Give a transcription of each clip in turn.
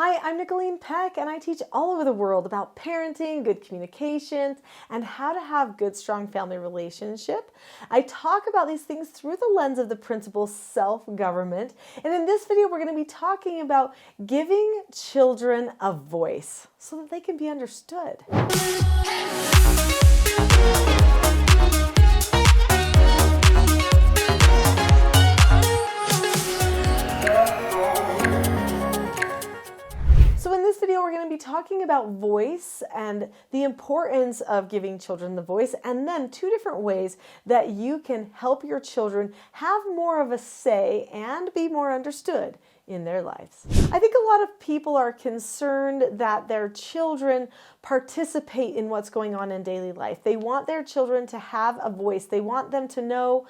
Hi, I'm Nicholeen Peck, and I teach all over the world about parenting, good communications, and how to have good, strong family relationship. I talk about these things through the lens of the principle self-government, and in this video, we're going to be talking about giving children a voice so that they can be understood. So in this video, we're going to be talking about voice and the importance of giving children the voice, and then two different ways that you can help your children have more of a say and be more understood in their lives. I think a lot of people are concerned that their children participate in what's going on in daily life. They want their children to have a voice. They want them to know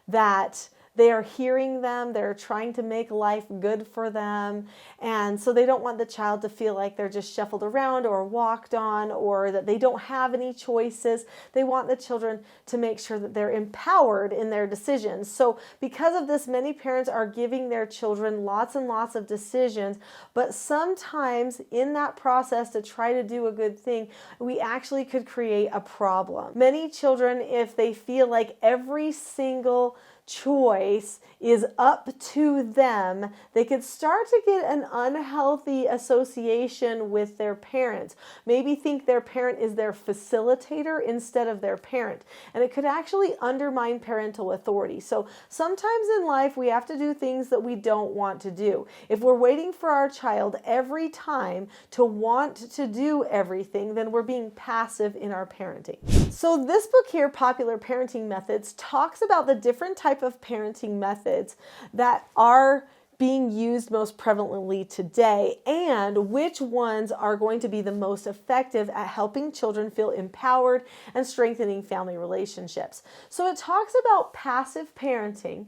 that they are hearing them, they're trying to make life good for them, and so they don't want the child to feel like they're just shuffled around or walked on or that they don't have any choices. They want the children to make sure that they're empowered in their decisions. So because of this, many parents are giving their children lots and lots of decisions, but sometimes in that process to try to do a good thing, we actually could create a problem. Many children, if they feel like every single choice is up to them, they could start to get an unhealthy association with their parents. Maybe think their parent is their facilitator instead of their parent. And it could actually undermine parental authority. So sometimes in life we have to do things that we don't want to do. If we're waiting for our child every time to want to do everything, then we're being passive in our parenting. So this book here, Popular Parenting Methods, talks about the different type of parenting methods that are being used most prevalently today and which ones are going to be the most effective at helping children feel empowered and strengthening family relationships. So it talks about passive parenting.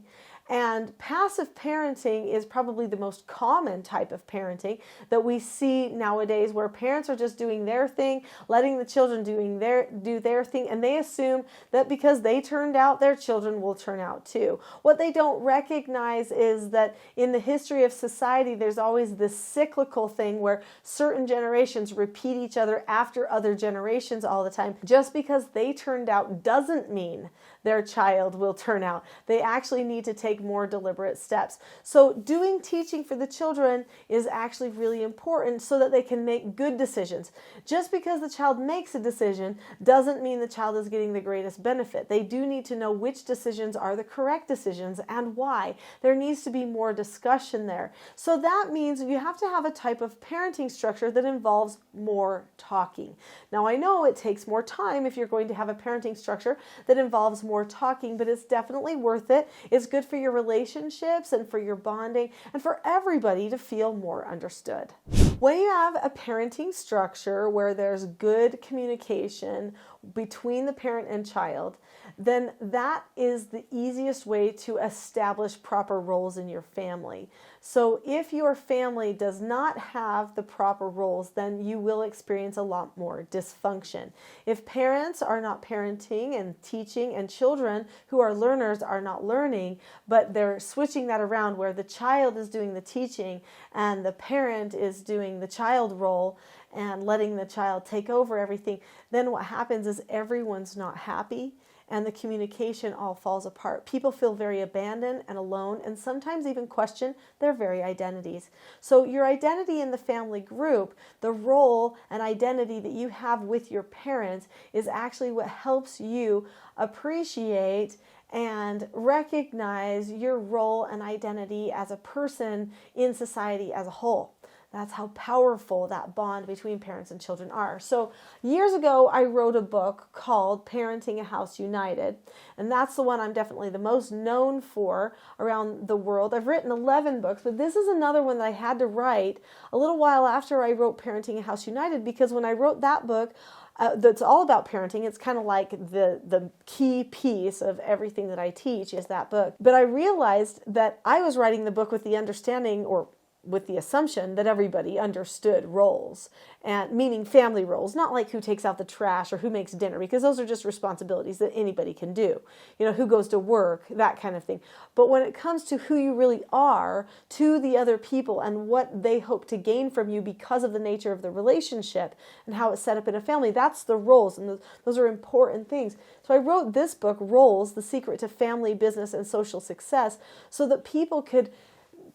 And passive parenting is probably the most common type of parenting that we see nowadays, where parents are just doing their thing, letting the children do their thing, and they assume that because they turned out, their children will turn out too. What they don't recognize is that in the history of society, there's always this cyclical thing where certain generations repeat each other after other generations all the time. Just because they turned out doesn't mean their child will turn out. They actually need to take more deliberate steps. So doing teaching for the children is actually really important so that they can make good decisions. Just because the child makes a decision doesn't mean the child is getting the greatest benefit. They do need to know which decisions are the correct decisions and why. There needs to be more discussion there. So that means you have to have a type of parenting structure that involves more talking. Now I know it takes more time if you're going to have a parenting structure that involves more talking, but it's definitely worth it. It's good for your relationships and for your bonding and for everybody to feel more understood. When you have a parenting structure where there's good communication between the parent and child, then that is the easiest way to establish proper roles in your family. So if your family does not have the proper roles, then you will experience a lot more dysfunction. If parents are not parenting and teaching, and children who are learners are not learning, but they're switching that around where the child is doing the teaching and the parent is doing the child role and letting the child take over everything, then what happens is everyone's not happy and the communication all falls apart. People feel very abandoned and alone and sometimes even question their very identities. So your identity in the family group, the role and identity that you have with your parents, is actually what helps you appreciate and recognize your role and identity as a person in society as a whole. That's how powerful that bond between parents and children are. So years ago, I wrote a book called Parenting a House United, and that's the one I'm definitely the most known for around the world. I've written 11 books, but this is another one that I had to write a little while after I wrote Parenting a House United, because when I wrote that book, that's all about parenting. It's kind of like the key piece of everything that I teach is that book. But I realized that I was writing the book with the understanding, or with the assumption that everybody understood roles, and meaning family roles, not like who takes out the trash or who makes dinner, because those are just responsibilities that anybody can do. Who goes to work, that kind of thing. But when it comes to who you really are to the other people and what they hope to gain from you because of the nature of the relationship and how it's set up in a family, that's the roles, and those are important things. So I wrote this book, Roles: The Secret to Family, Business, and Social Success, so that people could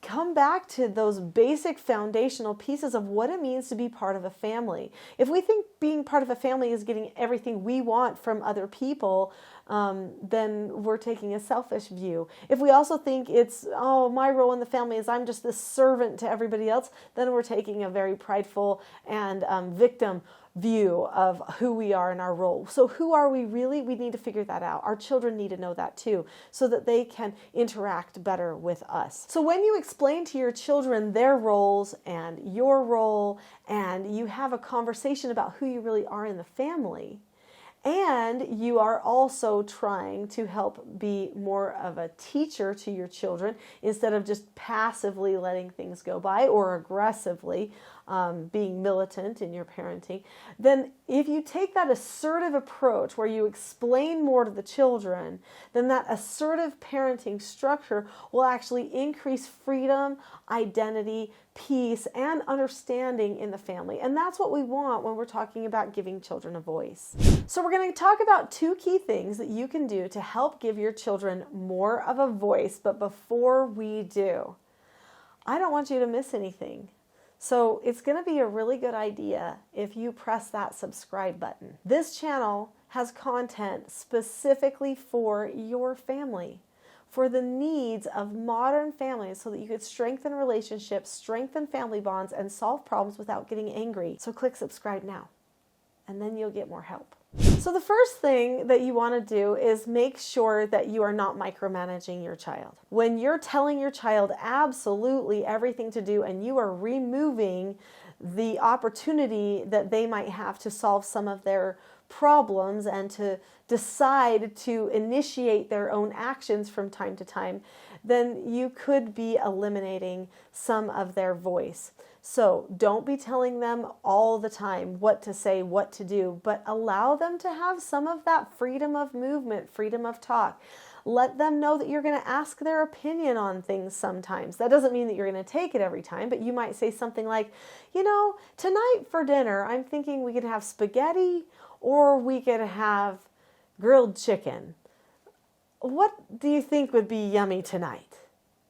come back to those basic foundational pieces of what it means to be part of a family. If we think being part of a family is getting everything we want from other people, then we're taking a selfish view. If we also think it's, my role in the family is I'm just the servant to everybody else, then we're taking a very prideful and victim view of who we are in our role. So who are we really? We need to figure that out. Our children need to know that too, so that they can interact better with us. So when you explain to your children their roles and your role, and you have a conversation about who you really are in the family, and you are also trying to help be more of a teacher to your children instead of just passively letting things go by or aggressively being militant in your parenting, then if you take that assertive approach where you explain more to the children, then that assertive parenting structure will actually increase freedom, identity, peace, and understanding in the family. And that's what we want when we're talking about giving children a voice. So we're going to talk about 2 key things that you can do to help give your children more of a voice. But before we do, I don't want you to miss anything. So it's going to be a really good idea if you press that subscribe button. This channel has content specifically for your family, for the needs of modern families, so that you could strengthen relationships, strengthen family bonds, and solve problems without getting angry. So click subscribe now, and then you'll get more help. So the first thing that you want to do is make sure that you are not micromanaging your child. When you're telling your child absolutely everything to do and you are removing the opportunity that they might have to solve some of their problems and to decide to initiate their own actions from time to time, then you could be eliminating some of their voice. So don't be telling them all the time what to say, what to do, but allow them to have some of that freedom of movement, freedom of talk. Let them know that you're going to ask their opinion on things sometimes. That doesn't mean that you're going to take it every time, but you might say something like, tonight for dinner, I'm thinking we could have spaghetti or we could have grilled chicken. What do you think would be yummy tonight?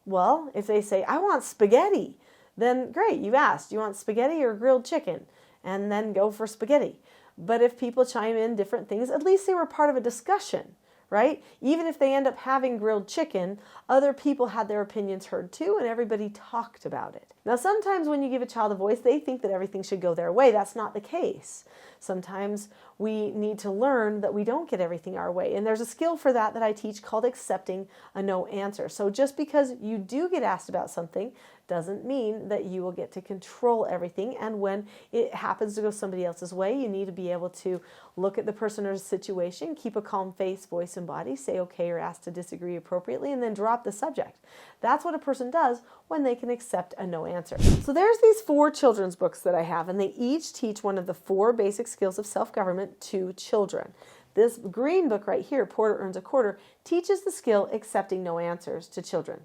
Well, if they say, I want spaghetti, then great, you asked, do you want spaghetti or grilled chicken? And then go for spaghetti. But if people chime in different things, at least they were part of a discussion, right? Even if they end up having grilled chicken, other people had their opinions heard too, and everybody talked about it. Now, sometimes when you give a child a voice, they think that everything should go their way. That's not the case. Sometimes we need to learn that we don't get everything our way. And there's a skill for that I teach called accepting a no answer. So just because you do get asked about something doesn't mean that you will get to control everything. And when it happens to go somebody else's way, you need to be able to look at the person or situation, keep a calm face, voice, and body, say okay or ask to disagree appropriately, and then drop the subject. That's what a person does when they can accept a no answer. So there's these 4 children's books that I have, and they each teach one of the 4 basic skills of self-government to children. This green book right here, Porter Earns a Quarter, teaches the skill accepting no answers to children.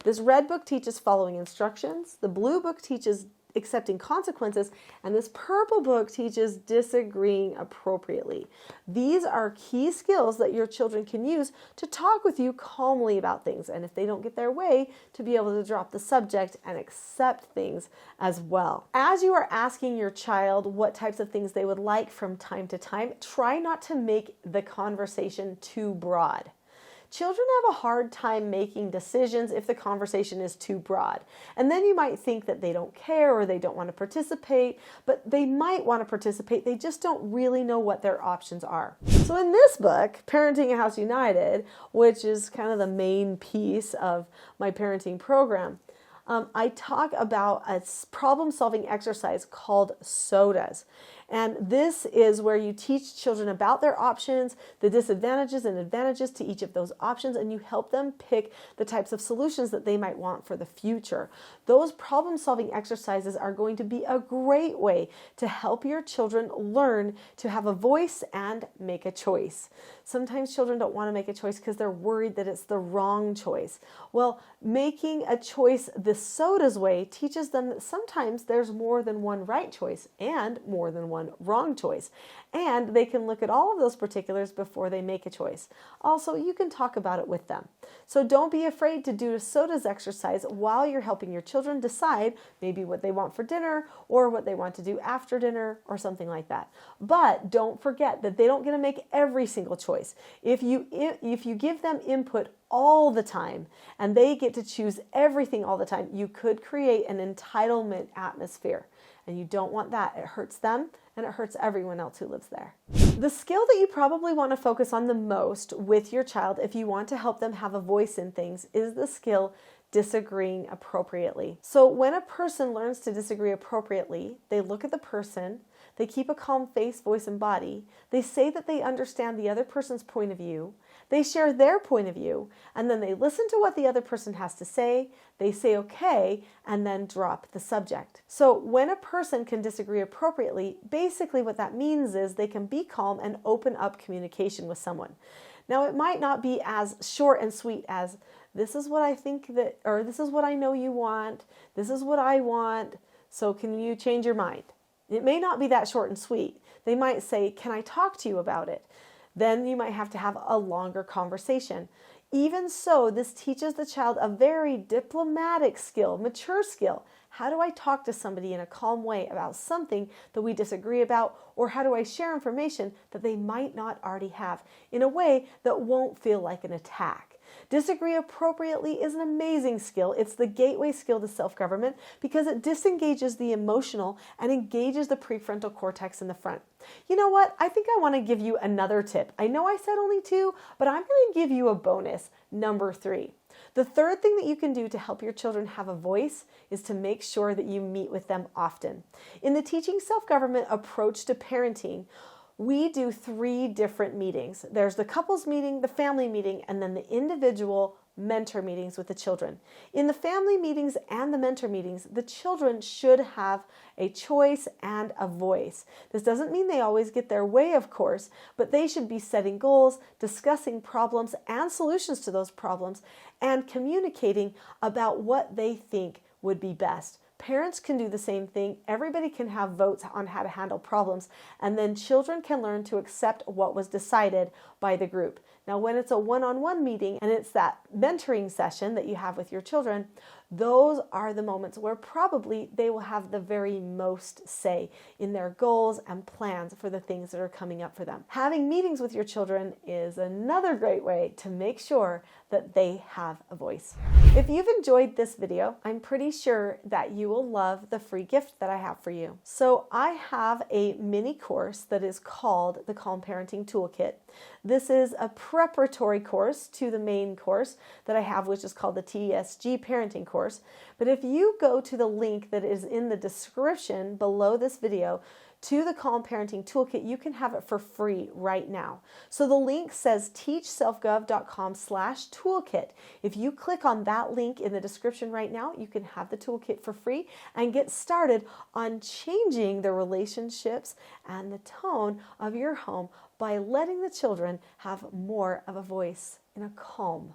This red book teaches following instructions. The blue book teaches accepting consequences, and this purple book teaches disagreeing appropriately. These are key skills that your children can use to talk with you calmly about things, and if they don't get their way, to be able to drop the subject and accept things as well. As you are asking your child what types of things they would like from time to time, try not to make the conversation too broad. Children have a hard time making decisions if the conversation is too broad. And then you might think that they don't care or they don't want to participate, but they might want to participate. They just don't really know what their options are. So in this book, Parenting a House United, which is kind of the main piece of my parenting program, I talk about a problem-solving exercise called SOTAs. And this is where you teach children about their options, the disadvantages and advantages to each of those options, and you help them pick the types of solutions that they might want for the future. Those problem-solving exercises are going to be a great way to help your children learn to have a voice and make a choice. Sometimes children don't want to make a choice because they're worried that it's the wrong choice. Well, making a choice the soda's way teaches them that sometimes there's more than one right choice and more than one wrong choice. And they can look at all of those particulars before they make a choice. Also, you can talk about it with them. So don't be afraid to do a sodas exercise while you're helping your children decide maybe what they want for dinner or what they want to do after dinner or something like that. But don't forget that they don't get to make every single choice. If you give them input all the time and they get to choose everything all the time, you could create an entitlement atmosphere. And you don't want that. It hurts them and it hurts everyone else who lives there. The skill that you probably want to focus on the most with your child if you want to help them have a voice in things is the skill disagreeing appropriately. So when a person learns to disagree appropriately, they look at the person, they keep a calm face, voice, and body, they say that they understand the other person's point of view, they share their point of view, and then they listen to what the other person has to say, they say okay, and then drop the subject. So when a person can disagree appropriately, basically what that means is they can be calm and open up communication with someone. Now, it might not be as short and sweet as, this is what I think that, or this is what I know you want, this is what I want, so can you change your mind? It may not be that short and sweet. They might say, can I talk to you about it? Then you might have to have a longer conversation. Even so, this teaches the child a very diplomatic skill, mature skill. How do I talk to somebody in a calm way about something that we disagree about? Or how do I share information that they might not already have in a way that won't feel like an attack? Disagree appropriately is an amazing skill. It's the gateway skill to self-government because it disengages the emotional and engages the prefrontal cortex in the front. You know what? I think I want to give you another tip. I know I said only 2, but I'm going to give you a bonus, number 3. The third thing that you can do to help your children have a voice is to make sure that you meet with them often. In the Teaching Self-Government approach to parenting, we do 3 different meetings. There's the couples meeting, the family meeting, and then the individual mentor meetings with the children. In the family meetings and the mentor meetings, the children should have a choice and a voice. This doesn't mean they always get their way, of course, but they should be setting goals, discussing problems and solutions to those problems, and communicating about what they think would be best. Parents can do the same thing. Everybody can have votes on how to handle problems, and then children can learn to accept what was decided by the group. Now, when it's a one-on-one meeting and it's that mentoring session that you have with your children, those are the moments where probably they will have the very most say in their goals and plans for the things that are coming up for them. Having meetings with your children is another great way to make sure that they have a voice. If you've enjoyed this video, I'm pretty sure that you will love the free gift that I have for you. So I have a mini course that is called the Calm Parenting Toolkit. This is a preparatory course to the main course that I have, which is called the TSG Parenting Course. But if you go to the link that is in the description below this video to the Calm Parenting Toolkit, you can have it for free right now. So the link says teachselfgov.com/toolkit. If you click on that link in the description right now, you can have the toolkit for free and get started on changing the relationships and the tone of your home by letting the children have more of a voice in a calm